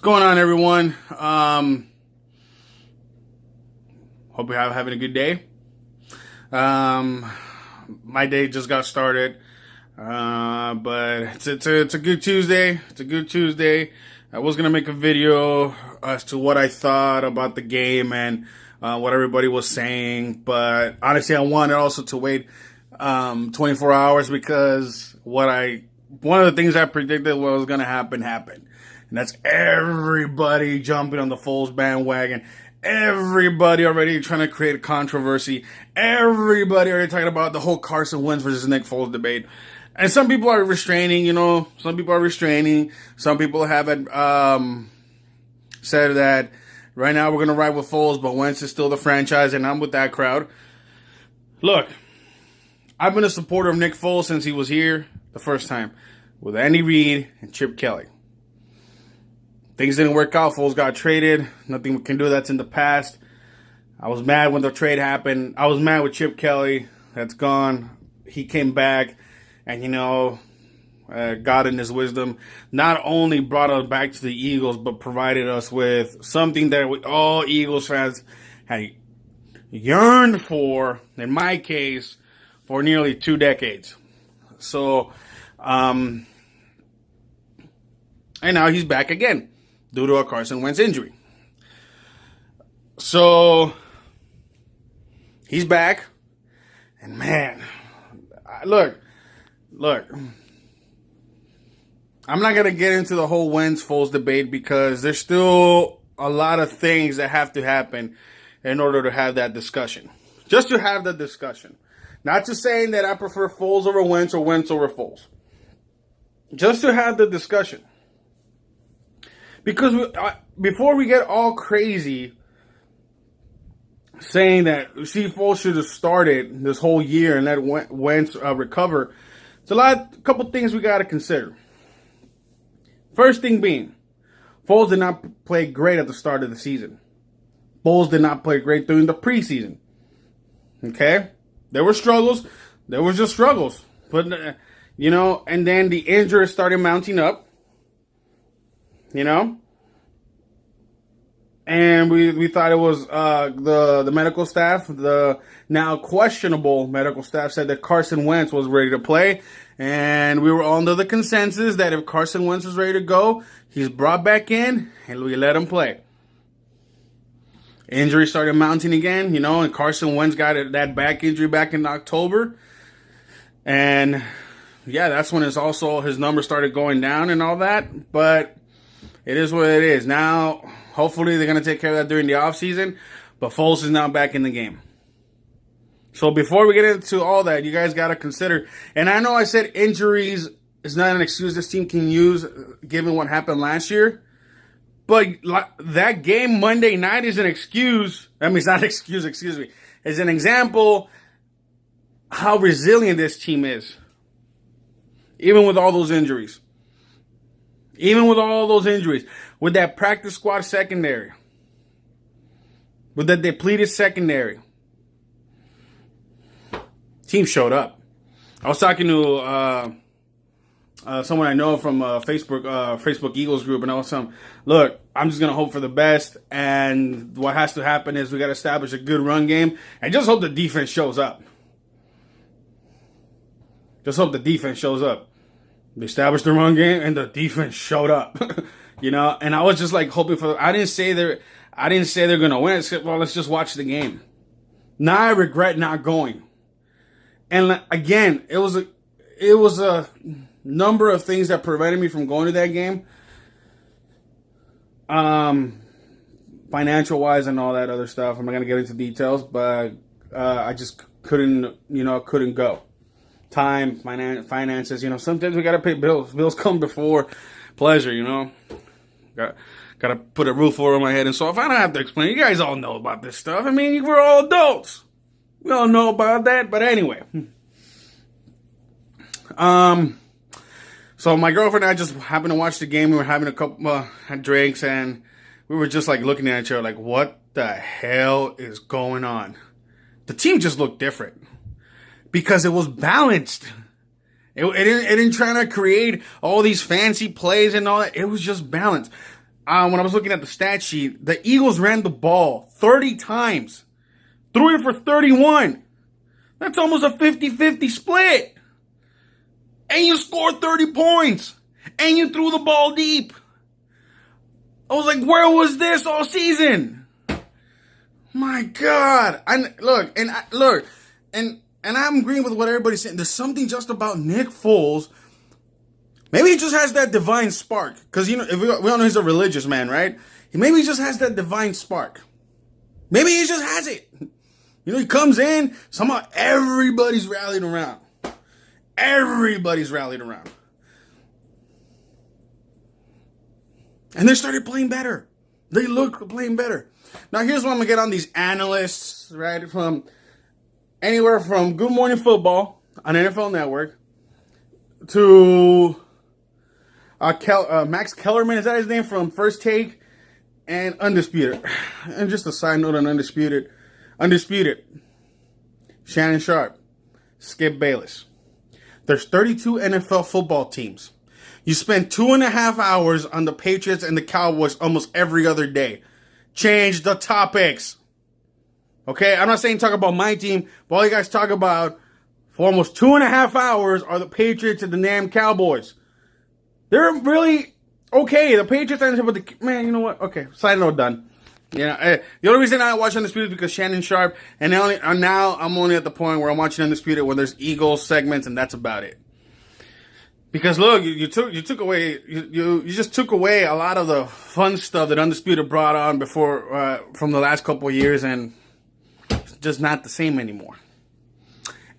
What's going on, everyone? Hope you're having a good day. My day just got started, but it's a good Tuesday. It's a good Tuesday. I was gonna make a video as to what I thought about the game and what everybody was saying, but honestly, I wanted also to wait 24 hours because one of the things I predicted was gonna happen happened. And that's everybody jumping on the Foles bandwagon. Everybody already trying to create controversy. Everybody already talking about the whole Carson Wentz versus Nick Foles debate. And some people are restraining, Some people are restraining. Some people have said that right now we're going to ride with Foles, but Wentz is still the franchise, and I'm with that crowd. Look, I've been a supporter of Nick Foles since he was here the first time with Andy Reid and Chip Kelly. Things didn't work out. Foles got traded. Nothing we can do. That's in the past. I was mad when the trade happened. I was mad with Chip Kelly. That's gone. He came back and, God in his wisdom not only brought us back to the Eagles, but provided us with something that all Eagles fans had yearned for, in my case, for nearly 2 decades. So, and now he's back again, due to a Carson Wentz injury. So, he's back. And man, look, I'm not going to get into the whole Wentz-Foles debate because there's still a lot of things that have to happen in order to have that discussion. Just to have the discussion. Not just saying that I prefer Foles over Wentz or Wentz over Foles. Just to have the discussion. Because before we get all crazy saying that Steve Foles should have started this whole year and let Wentz recover, it's a couple things we got to consider. First thing being, Foles did not play great at the start of the season. Foles did not play great during the preseason. Okay? There were struggles. There was just struggles. But, and then the injuries started mounting up. And we thought it was the medical staff, the now questionable medical staff said that Carson Wentz was ready to play. And we were under the consensus that if Carson Wentz was ready to go, he's brought back in and we let him play. Injuries started mounting again, and Carson Wentz got that back injury back in October. And yeah, that's when his numbers started going down and all that. But it is what it is. Now, hopefully they're going to take care of that during the offseason. But Foles is now back in the game. So before we get into all that, you guys got to consider. And I know I said injuries is not an excuse this team can use given what happened last year. But that game Monday night is an excuse. I mean, it's not an excuse, excuse me. It's an example how resilient this team is. Even with all those injuries. Even with all those injuries. With that practice squad secondary. With that depleted secondary. Team showed up. I was talking to someone I know from Facebook Eagles group, and I was saying, look, I'm just going to hope for the best, and what has to happen is we got to establish a good run game, and just hope the defense shows up. Just hope the defense shows up. They established the run game, and the defense showed up. And I was just like hoping for. I didn't say they're going to win. I said, well, let's just watch the game. Now I regret not going. And again, it was a number of things that prevented me from going to that game. Financial wise and all that other stuff. I'm not going to get into details, but I just couldn't go. Time, finances, sometimes we got to pay bills. Bills come before pleasure, Got to put a roof over my head. And so if I don't have to explain, you guys all know about this stuff. I mean, we're all adults. We all know about that. But anyway. So my girlfriend and I just happened to watch the game. We were having a couple drinks, and we were just like looking at each other like, what the hell is going on? The team just looked different because it was balanced. It didn't try to create all these fancy plays and all that. It was just balanced. when I was looking at the stat sheet, the Eagles ran the ball 30 times. Threw it for 31. That's almost a 50-50 split. And you scored 30 points. And you threw the ball deep. I was like, where was this all season? My God. And I'm agreeing with what everybody's saying. There's something just about Nick Foles. Maybe he just has that divine spark. Because, we all know he's a religious man, right? Maybe he just has that divine spark. Maybe he just has it. He comes in, somehow everybody's rallied around. Everybody's rallied around. And they started playing better. They look playing better. Now, here's what I'm going to get on these analysts, right? From anywhere from Good Morning Football on NFL Network to Max Kellerman, is that his name, from First Take, and Undisputed. And just a side note on Undisputed. Shannon Sharp, Skip Bayless. There's 32 NFL football teams. You spend 2.5 hours on the Patriots and the Cowboys almost every other day. Change the topics. Okay, I'm not saying talk about my team, but all you guys talk about for almost 2.5 hours are the Patriots and the damn Cowboys. They're really okay. The Patriots are, but man, you know what? Okay, side note done. The only reason I watch Undisputed is because Shannon Sharp, and now I'm only at the point where I'm watching Undisputed when there's Eagles segments, and that's about it. Because look, you just took away a lot of the fun stuff that Undisputed brought on before from the last couple of years, and it's just not the same anymore.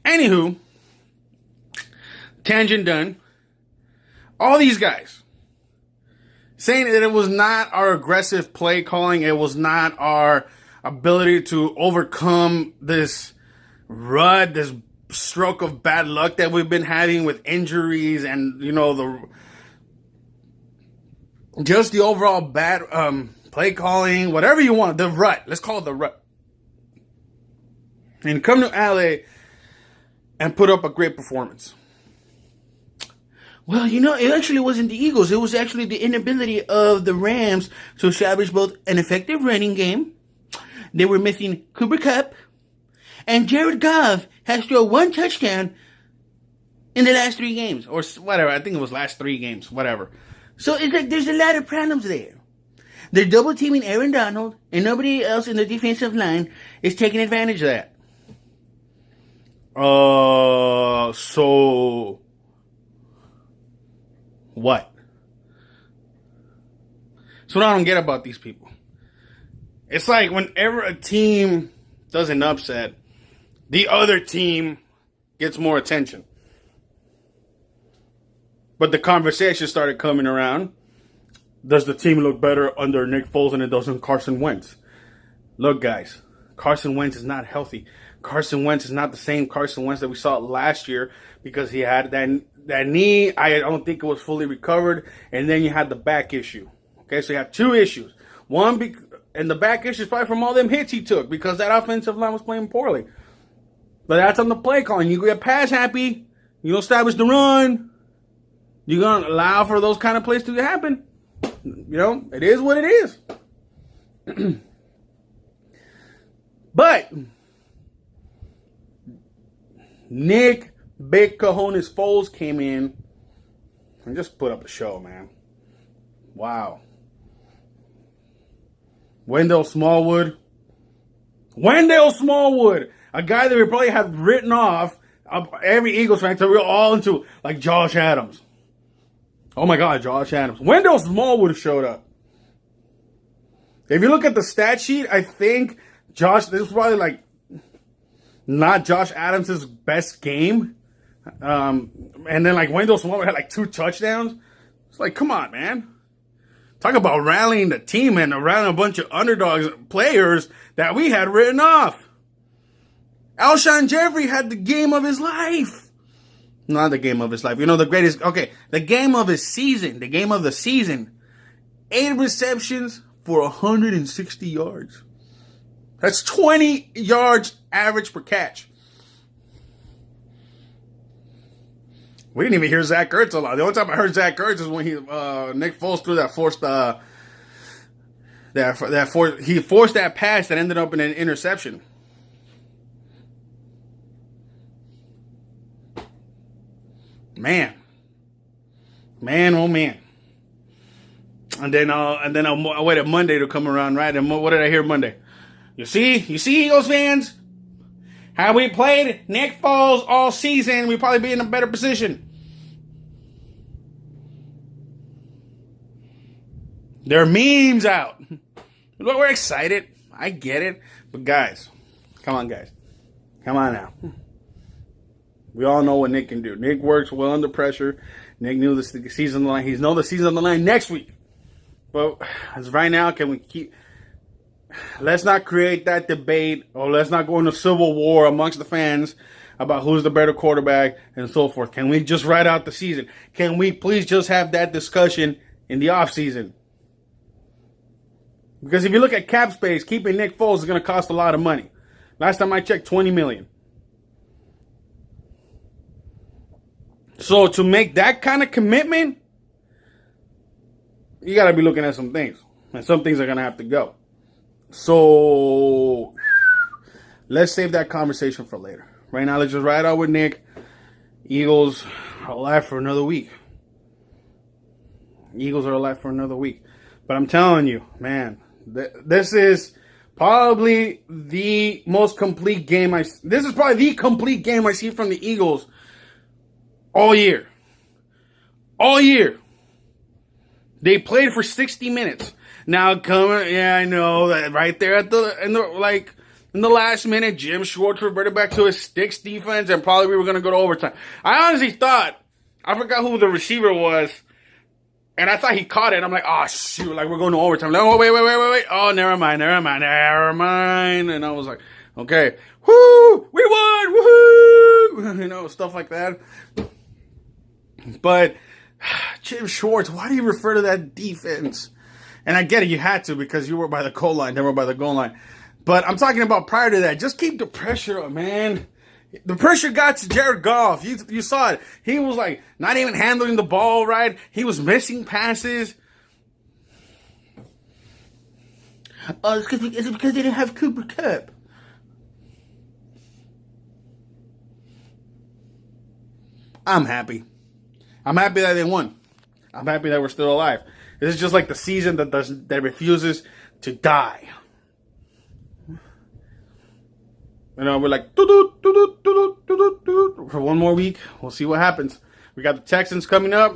Anywho, tangent done. All these guys saying that it was not our aggressive play calling, it was not our ability to overcome this rut, this stroke of bad luck that we've been having with injuries and, just the overall bad play calling, whatever you want, the rut. Let's call it the rut. And come to LA and put up a great performance. Well, it actually wasn't the Eagles. It was actually the inability of the Rams to establish both an effective running game. They were missing Cooper Kupp. And Jared Goff has thrown one touchdown in the last 3 games. Or whatever. I think it was last 3 games. Whatever. So it's like there's a lot of problems there. They're double teaming Aaron Donald. And nobody else in the defensive line is taking advantage of that. So what? So what I don't get about these people. It's like whenever a team does an upset, the other team gets more attention. But the conversation started coming around. Does the team look better under Nick Foles than it does on Carson Wentz? Look, guys, Carson Wentz is not healthy. Carson Wentz is not the same Carson Wentz that we saw last year because he had that knee. I don't think it was fully recovered. And then you had the back issue. Okay, so you have 2 issues. One, and the back issue is probably from all them hits he took because that offensive line was playing poorly. But that's on the play calling. You get pass happy. You establish the run. You're going to allow for those kind of plays to happen. It is what it is. But Nick Big Cojones Foles came in and just put up a show, man. Wow. Wendell Smallwood, a guy that we probably have written off every Eagles fan until we're all into, like Josh Adams. Oh my God, Josh Adams. Wendell Smallwood showed up. If you look at the stat sheet, I think this is probably like not Josh Adams' best game. And then like Wendell Smallwood had like 2 touchdowns. It's like, come on, man. Talk about rallying the team and around a bunch of underdogs players that we had written off. Alshon Jeffrey had the game of his life. Not the game of his life. The greatest. Okay, the game of his season. The game of the season. 8 receptions for 160 yards. That's 20 yards average per catch. We didn't even hear Zach Ertz a lot. The only time I heard Zach Ertz is when Nick Foles threw that forced He forced that pass that ended up in an interception. Man, oh man. And then I waited Monday to come around, right? And what did I hear Monday? You see, Eagles fans, how we played Nick Foles all season, we'd probably be in a better position. There are memes out. Look, we're excited. I get it. But guys, come on, guys. Come on now. We all know what Nick can do. Nick works well under pressure. Nick knew the season on the line. He's know the season on the line next week. But as right now, can we keep... Let's not create that debate, or let's not go into civil war amongst the fans about who's the better quarterback and so forth. Can we just ride out the season? Can we please just have that discussion in the offseason? Because if you look at cap space, keeping Nick Foles is going to cost a lot of money. Last time I checked, $20 million. So to make that kind of commitment, you got to be looking at some things. And some things are going to have to go. So let's save that conversation for later. Right now, let's just ride out with Nick. Eagles are alive for another week. Eagles are alive for another week. But I'm telling you, man, this is probably the most complete game this is probably the complete game I see from the Eagles all year. All year. They played for 60 minutes. Now I know that right there in the last minute, Jim Schwartz reverted back to his sticks defense, and probably we were going to go to overtime. I honestly thought, I forgot who the receiver was, and I thought he caught it. I'm like, oh shoot, like we're going to overtime. Like, oh wait. Oh, never mind. And I was like, okay, whoo, we won, woohoo, stuff like that. But Jim Schwartz, why do you refer to that defense? And I get it, you had to because you were by the goal line, they were by the goal line. But I'm talking about prior to that. Just keep the pressure up, man. The pressure got to Jared Goff. You saw it. He was like not even handling the ball right. He was missing passes. Oh, it's because they didn't have Cooper Kupp. I'm happy. I'm happy that they won. I'm happy that we're still alive. This is just like the season that refuses to die. We're like, for one more week. We'll see what happens. We got the Texans coming up.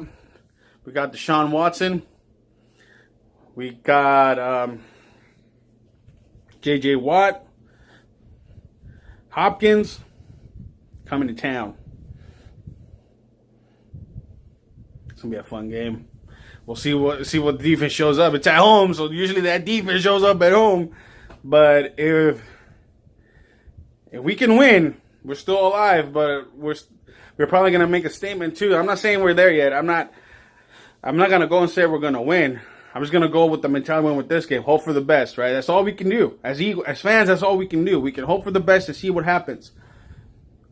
We got Deshaun Watson. We got J.J. Watt. Hopkins coming to town. It's going to be a fun game. We'll see what the defense shows up. It's at home, so usually that defense shows up at home. But if we can win, we're still alive. But we're probably gonna make a statement too. I'm not saying we're there yet. I'm not gonna go and say we're gonna win. I'm just gonna go with the mentality with this game. Hope for the best, right? That's all we can do as fans. That's all we can do. We can hope for the best and see what happens.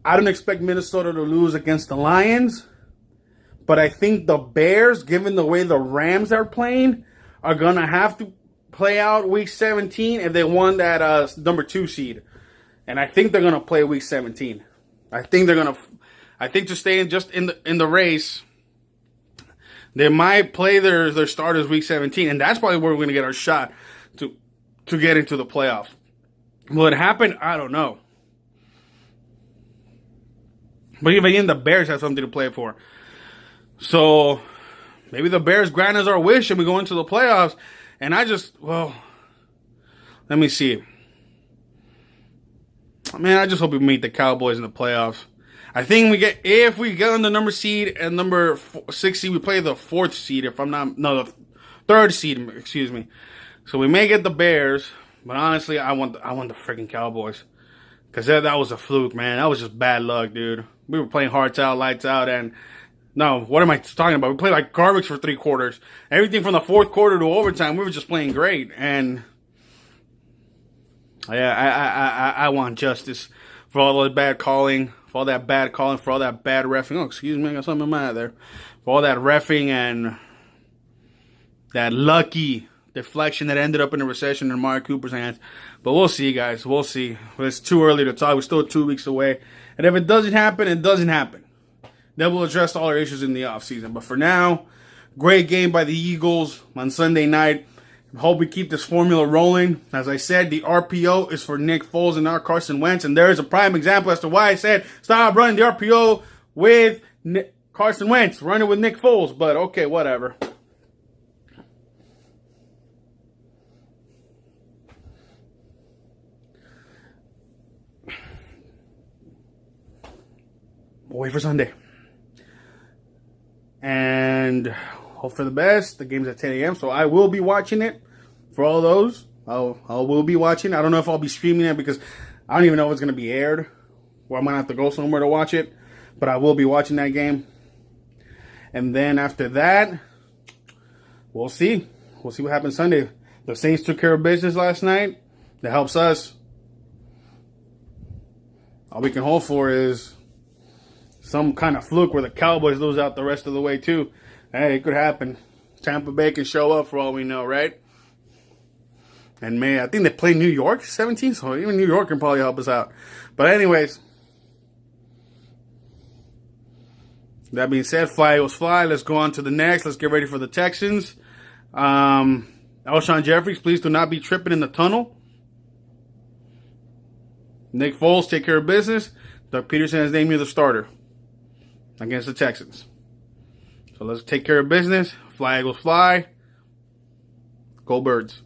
I don't expect Minnesota to lose against the Lions. But I think the Bears, given the way the Rams are playing, are going to have to play out Week 17 if they won that number 2 seed. And I think they're going to play Week 17. I think to stay in the race, they might play their starters Week 17. And that's probably where we're going to get our shot to get into the playoffs. Will it happen? I don't know. But even the Bears have something to play for. So, maybe the Bears grant us our wish and we go into the playoffs. And let me see. Man, I just hope we meet the Cowboys in the playoffs. I think if we get on the number seed and number 6 seed, we play the 4th seed. The 3rd seed, excuse me. So we may get the Bears, but honestly, I want the freaking Cowboys. Because that was a fluke, man. That was just bad luck, dude. We were playing hearts out, lights out, and... No, what am I talking about? We played like garbage for 3 quarters. Everything from the 4th quarter to overtime, we were just playing great. And yeah, I want justice for all the bad calling, for all that bad reffing. Oh, excuse me, I got something in my eye there. For all that reffing and that lucky deflection that ended up in a recession in Amari Cooper's hands. But we'll see, guys. We'll see. But it's too early to talk. We're still 2 weeks away. And if it doesn't happen, it doesn't happen. Then we'll address all our issues in the offseason. But for now, great game by the Eagles on Sunday night. Hope we keep this formula rolling. As I said, the RPO is for Nick Foles and not Carson Wentz. And there is a prime example as to why I said stop running the RPO with Carson Wentz. Run it with Nick Foles. But okay, whatever. We'll wait for Sunday. And hope for the best. The game's at 10 a.m., so I will be watching it for all those. I will be watching. I don't know if I'll be streaming it because I don't even know if it's going to be aired or I'm going to have to go somewhere to watch it. But I will be watching that game. And then after that, we'll see. We'll see what happens Sunday. The Saints took care of business last night. That helps us. All we can hope for is some kind of fluke where the Cowboys lose out the rest of the way too. Hey, it could happen. Tampa Bay can show up for all we know, right? And May, I think they play New York 17, so even New York can probably help us out. But anyways, that being said, fly Eagles fly. Let's go on to the next. Let's get ready for the Texans. Alshon Jeffries, please do not be tripping in the tunnel. Nick Foles, take care of business. Doug Peterson has named you the starter against the Texans. So let's take care of business. Fly Eagles fly. Go Birds.